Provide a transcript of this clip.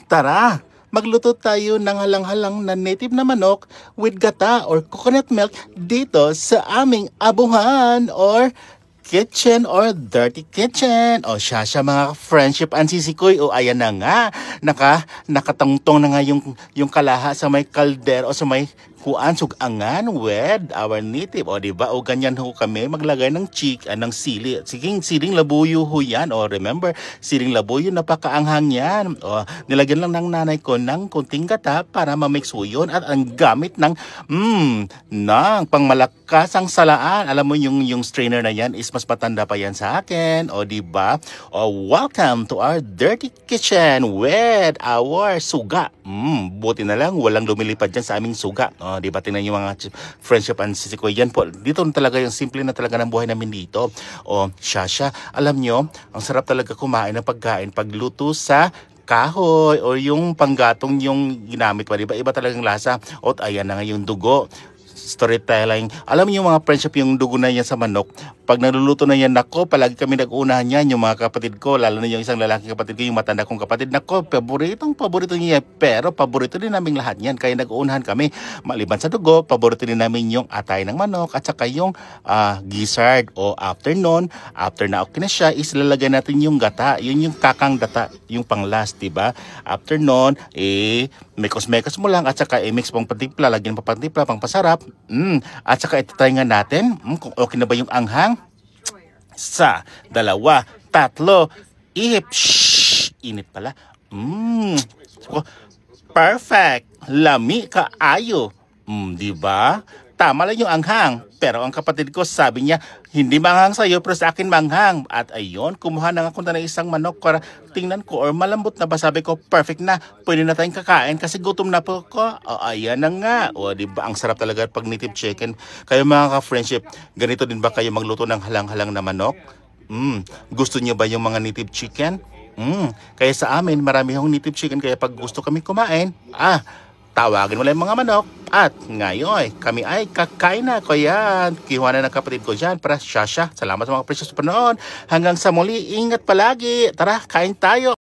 Tara, magluto tayo ng halang-halang na native na manok with gata or coconut milk dito sa aming abuhan or kitchen or dirty kitchen. O siya mga friendship and sisikoy. O ayan na nga, nakatungtong na nga yung kalaha sa may kalder o sa may kuan sugangan with our native. O diba? O ganyan ho kami maglagay ng ng sili. Siling labuyo ho yan. O remember, siling labuyo napakaanghang yan. O nilagyan lang ng nanay ko ng kunting gata para ma-mix ho yun. At ang gamit ng pangmalakasang salaan. Alam mo yung strainer na yan is mas matanda pa yan sa akin. O diba? O welcome to our dirty kitchen with our suga. Buti na lang walang lumilipad dyan sa aming suga. O diba? Tingnan yung mga friendship and sisikoy yan po. Dito talaga yung simple na talaga ng buhay namin dito. O Shasha, alam nyo, ang sarap talaga kumain ng pagkain pagluto sa kahoy o yung panggatong yung ginamit pa, diba? Iba talagang lasa. O ayan na nga yung dugo. Storytelling. Alam niyo mga friendship, yung dugo na yan sa manok, pag naluluto na yan, nako, palagi kami nag-uunahan yan, yung mga kapatid ko, lalo na yung isang lalaking kapatid ko, yung matanda kong kapatid, nako, paborito niya, pero paborito din namin lahat yan, kaya nag-uunahan kami. Maliban sa dugo, paborito din namin yung atay ng manok, at saka yung gizzard, o after na okay na siya, islalagay natin yung gata, yun yung kakang gata, yung pang last, diba? After nun, mekos-mekos mo lang, at saka mix pang patimpla, lagyan pa patimpla, pang pasarap. At saka try nga natin kung okay na ba yung anghang. Sa 2, 3, ihip. Init pala. Perfect. Lami kaayo. Diba? Tama lang yung anghang. Pero ang kapatid ko sabi niya, hindi manghang sa'yo pero sa akin manghang. At ayun, kumuha na nga kunta ng isang manok para tingnan ko or malambot na ba. Sabi ko, perfect na. Pwede na tayong kakain kasi gutom na po ko. O ayan na nga. O diba, ang sarap talaga pag native chicken. Kayo mga ka-friendship, ganito din ba kayo magluto ng halang-halang na manok? Gusto niyo ba yung mga native chicken? Kaya sa amin, marami hong native chicken. Kaya pag gusto kami kumain, tawagin mo lang yung mga manok. At ngayon, kami ay kakain na. Kaya, kinuha na ng kapatid ko dyan para Shasha. Salamat sa mga precious panoon. Hanggang sa muli, ingat palagi. Tara, kain tayo.